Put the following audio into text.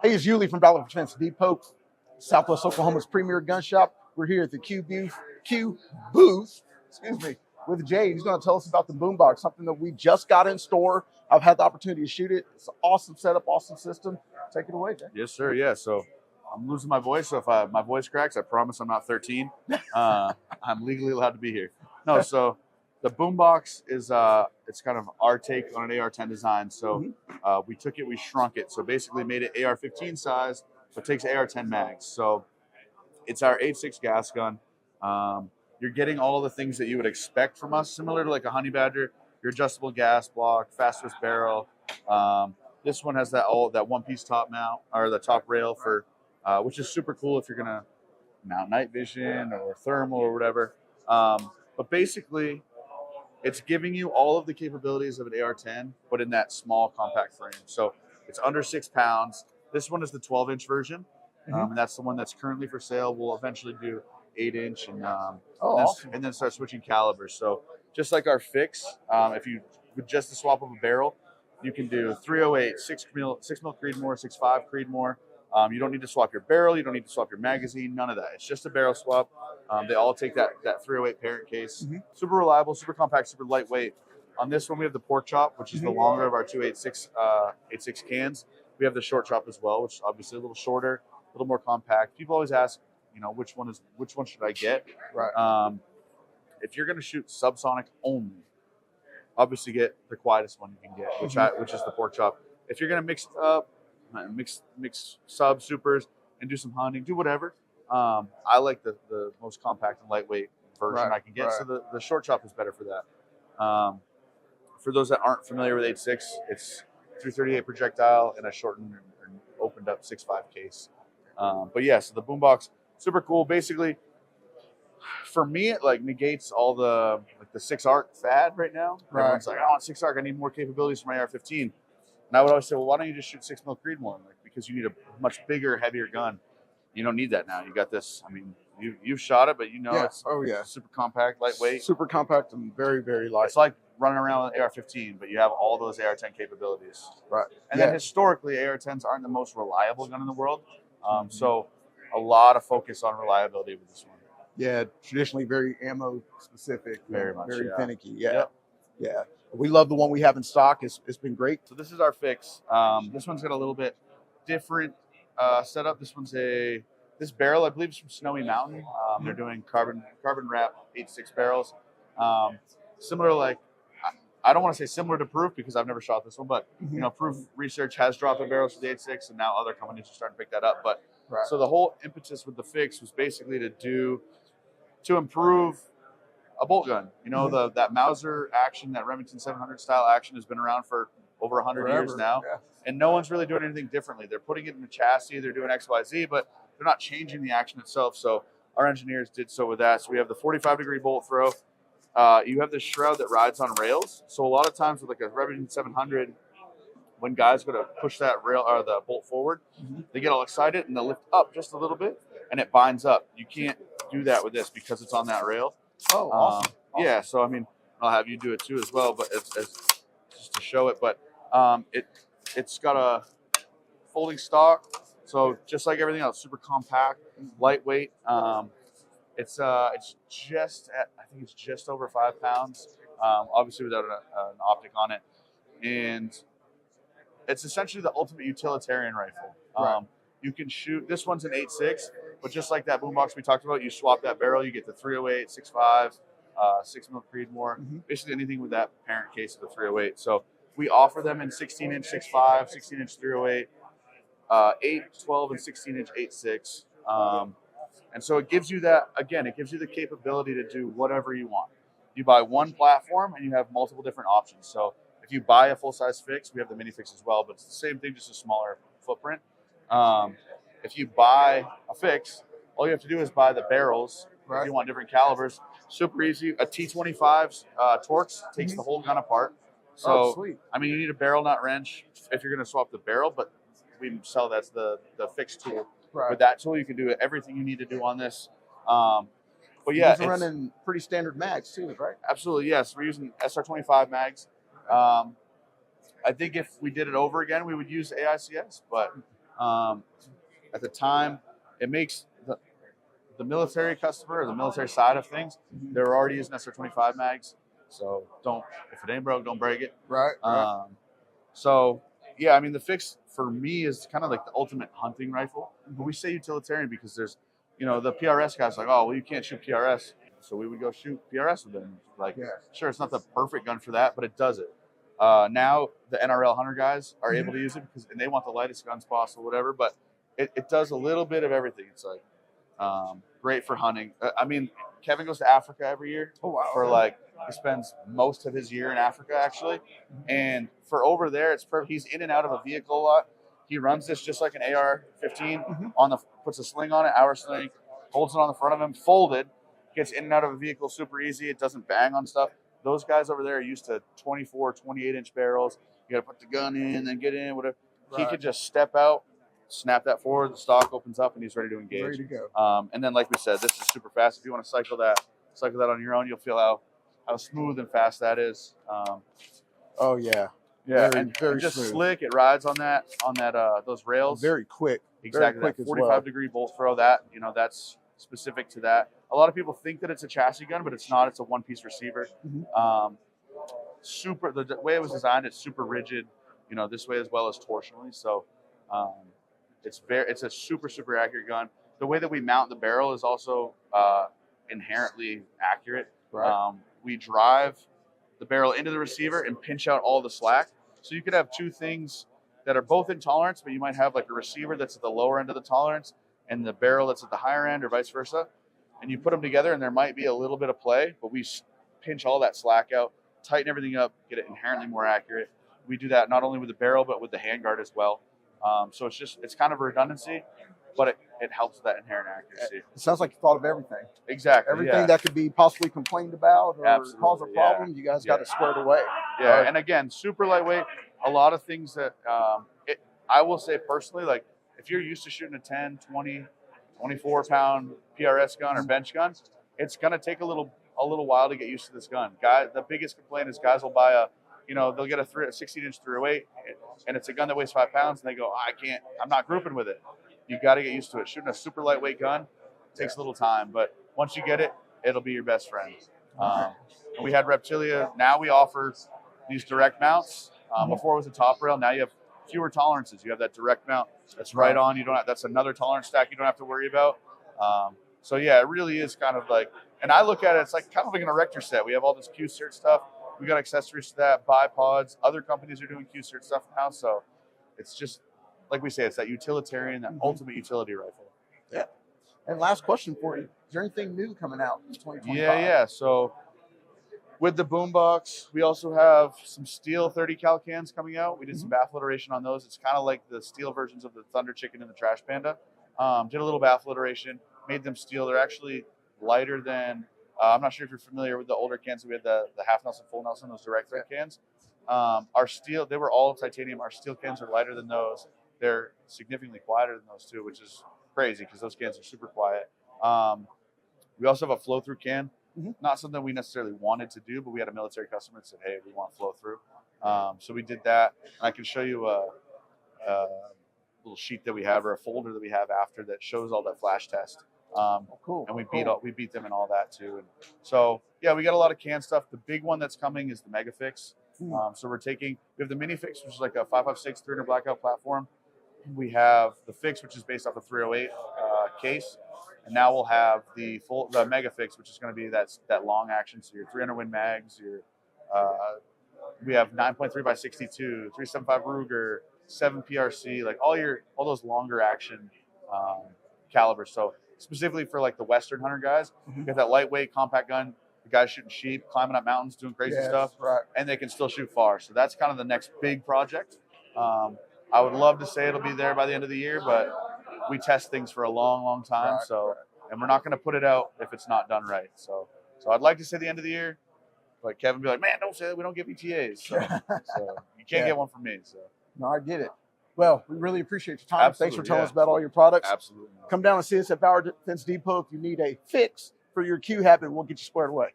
Hey, it's ULY from Dollar Defense Depot, Southwest Oklahoma's premier gun shop. We're here at the Q booth, with Jay. He's going to tell us about the BOOMBOX, something that we just got in store. I've had the opportunity to shoot it. It's an awesome setup, awesome system. Take it away, Jay. Yes, sir. Yeah. So I'm losing my voice. So if my voice cracks, I promise I'm not 13. I'm legally allowed to be here. No. So the BOOMBOX is it's kind of our take on an AR-10 design. So we took it, we shrunk it. So basically made it AR-15 size, but takes AR-10 mags. So it's our 8.6 gas gun. You're getting all the things that you would expect from us, similar to like a Honey Badger. Your adjustable gas block, fast twist barrel. This one has that one-piece top mount or the top rail for, which is super cool if you're gonna mount night vision or thermal or whatever. But basically, it's giving you all of the capabilities of an AR-10, but in that small compact frame. So it's under 6 pounds. This one is the 12-inch version, and that's the one that's currently for sale. We'll eventually do 8-inch and then start switching calibers. So just like our fix, if you with just the swap of a barrel, you can do 308, 6 mil Creedmoor, 6.5 Creedmoor. You don't need to swap your barrel. You don't need to swap your magazine. None of that. It's just a barrel swap. They all take that 308 parent case. Super reliable, super compact, super lightweight. On this one, we have the pork chop, which is the longer of our two 8.6 cans. We have the short chop as well, which is obviously a little shorter, a little more compact. People always ask, which one should I get? Right. If you're going to shoot subsonic only, obviously get the quietest one you can get, which is the pork chop. If you're going to mix it up, mix sub supers and do some hunting, do whatever. I like the most compact and lightweight version I can get. So the short chop is better for that. For those that aren't familiar with 8.6, it's 338 projectile and a shortened and opened up 6.5 case. But yeah, so the BOOMBOX, super cool. Basically, for me, it like negates all the 6-arc fad right now. Everyone's like, I want 6-arc. I need more capabilities for my AR-15. And I would always say, well, why don't you just shoot 6 mil Creedmoor? Because you need a much bigger, heavier gun. You don't need that now. You got this. I mean, you've shot it, but it's super compact, lightweight. Super compact and very, very light. It's like running around with AR-15, but you have all those AR-10 capabilities. Right. And then historically, AR-10s aren't the most reliable gun in the world. So a lot of focus on reliability with this one. Yeah, traditionally very ammo specific. Very much, very finicky. Yeah. Yeah. We love the one we have in stock. It's been great. So this is our fix. This one's got a little bit different setup. This barrel, I believe, is from Snowy Mountain. They're doing carbon wrap 8.6 barrels. Similar, I don't want to say similar to Proof because I've never shot this one, but Proof Research has dropped the barrels for the 8.6, and now other companies are starting to pick that up. But so the whole impetus with the fix was basically to improve a bolt gun. That Mauser action, that Remington 700 style action has been around for over 100 years now. Yeah. And no one's really doing anything differently. They're putting it in the chassis, they're doing XYZ, but they're not changing the action itself. So our engineers did so with that. So we have the 45-degree bolt throw. You have this shroud that rides on rails. So a lot of times with like a Remington 700, when guys go to push that rail or the bolt forward, they get all excited and they'll lift up just a little bit and it binds up. You can't do that with this because it's on that rail. Oh, awesome. Yeah, so I mean, I'll have you do it too as well, but it's just to show it. But it's got a folding stock, so just like everything else, super compact, lightweight. It's just I think it's just over 5 pounds, obviously without an optic on it, and it's essentially the ultimate utilitarian rifle. You can shoot, this one's an 8.6, but just like that BOOMBOX we talked about, you swap that barrel, you get the 308, 6.5, 6 mil Creedmoor, basically anything with that parent case of the 308. So we offer them in 16-inch 6.5, 16-inch 308, 8, 12, and 16-inch 8.6. And so it gives you that, again, it gives you the capability to do whatever you want. You buy one platform and you have multiple different options. So if you buy a full-size fix, we have the mini fix as well, but it's the same thing, just a smaller footprint. If you buy a fix, all you have to do is buy the barrels. If you want different calibers, super easy. A T25's Torx takes the whole gun apart. So, sweet. I mean, you need a barrel nut wrench if you're going to swap the barrel, but we sell that's the fix tool. With that tool, you can do everything you need to do on this. But yeah, it's running pretty standard mags too, right? Absolutely, yes. We're using SR25 mags. I think if we did it over again, we would use AICS, but At the time, it makes the military customer or the military side of things, they're already using SR25 mags. So if it ain't broke, don't break it. Right. So yeah, I mean, the fix for me is kind of like the ultimate hunting rifle. But we say utilitarian because there's, the PRS guys like, oh, well, you can't shoot PRS. So we would go shoot PRS with them. Like, sure, it's not the perfect gun for that, but it does it. Now the NRL hunter guys are able to use it and they want the lightest guns possible, whatever. But it does a little bit of everything. It's like great for hunting. I mean, Kevin goes to Africa every year he spends most of his year in Africa actually. And for over there, it's perfect. He's in and out of a vehicle a lot. He runs this just like an AR-15 puts a sling on it, hour sling, holds it on the front of him, folded, gets in and out of a vehicle super easy. It doesn't bang on stuff. Those guys over there are used to 24, 28-inch barrels. You got to put the gun in, then get in, whatever. Right. He could just step out, snap that forward, the stock opens up, and he's ready to engage. Ready to go. And then, like we said, this is super fast. If you want to cycle that on your own, you'll feel how smooth and fast that is. Oh yeah, and just smooth. Slick. It rides on that those rails. Very quick. Exactly. Very quick 45-degree bolt throw. That's specific to that. A lot of people think that it's a chassis gun, but it's not. It's a one-piece receiver. Super. The way it was designed, it's super rigid. This way as well as torsionally. So it's a super accurate gun. The way that we mount the barrel is also inherently accurate. Right. We drive the barrel into the receiver and pinch out all the slack. So you could have two things that are both in tolerance, but you might have like a receiver that's at the lower end of the tolerance and the barrel that's at the higher end or vice versa. And you put them together and there might be a little bit of play, but we pinch all that slack out, tighten everything up, get it inherently more accurate. We do that not only with the barrel, but with the handguard as well. So it's kind of a redundancy, but it helps with that inherent accuracy. It sounds like you thought of everything. Exactly. Everything that could be possibly complained about or cause a problem, you guys got it squared away. Yeah, and again, super lightweight. A lot of things that I will say personally, like if you're used to shooting a 10, 20, 24-pound PRS gun or bench gun, it's going to take a little while to get used to this gun. The biggest complaint is guys will buy they'll get a 16-inch 308, and it's a gun that weighs 5 pounds, and they go, I'm not grouping with it. You got to get used to it. Shooting a super lightweight gun takes a little time, but once you get it, it'll be your best friend. And we had Reptilia. Now we offer these direct mounts. Before it was a top rail. Now you have fewer tolerances. You have that direct mount that's right on. That's another tolerance stack you don't have to worry about. So yeah, it really is kind of like, and I look at it, it's like kind of like an erector set. We have all this Q-cert stuff. We got accessories to that, bipods. Other companies are doing Q-cert stuff now. So it's just, like we say, it's that utilitarian, that ultimate utility rifle. Yeah. And last question for you. Is there anything new coming out in 2025? Yeah. So with the BOOMBOX, we also have some steel 30 cal cans coming out. We did some baffle iteration on those. It's kind of like the steel versions of the Thunder Chicken and the Trash Panda. Did a little baffle iteration, made them steel. They're actually lighter than, I'm not sure if you're familiar with the older cans. We had the half Nelson, full Nelson, those direct thread cans. Our steel, they were all titanium. Our steel cans are lighter than those. They're significantly quieter than those too, which is crazy because those cans are super quiet. We also have a flow-through can. Not something we necessarily wanted to do, but we had a military customer that said, hey, we want flow-through. So we did that. And I can show you a little sheet that we have or a folder that we have after that shows all that flash test. Cool. And we beat them in all that too. And so, yeah, we got a lot of can stuff. The big one that's coming is the Mega Fix. So we have the Mini Fix, which is like a 5.56 300 blackout platform. We have the Fix, which is based off a 308 case. And now we'll have the Mega Fix, which is going to be that long action. So your 300 Win mags, we have 9.3 by 62, 375 Ruger, 7 PRC, like all those longer action calibers. So specifically for like the Western hunter guys, you got that lightweight compact gun. The guys shooting sheep, climbing up mountains, doing crazy stuff, and they can still shoot far. So that's kind of the next big project. I would love to say it'll be there by the end of the year, but we test things for a long, long time. And we're not going to put it out if it's not done right. So I'd like to say the end of the year, but Kevin be like, man, don't say that. We don't give ETAs. So you can't get one from me. So no, I get it. Well, we really appreciate your time. Absolutely, Thanks for telling us about all your products. Absolutely. Come down and see us at Bauer Defense Depot if you need a fix for your Q habit. We'll get you squared away.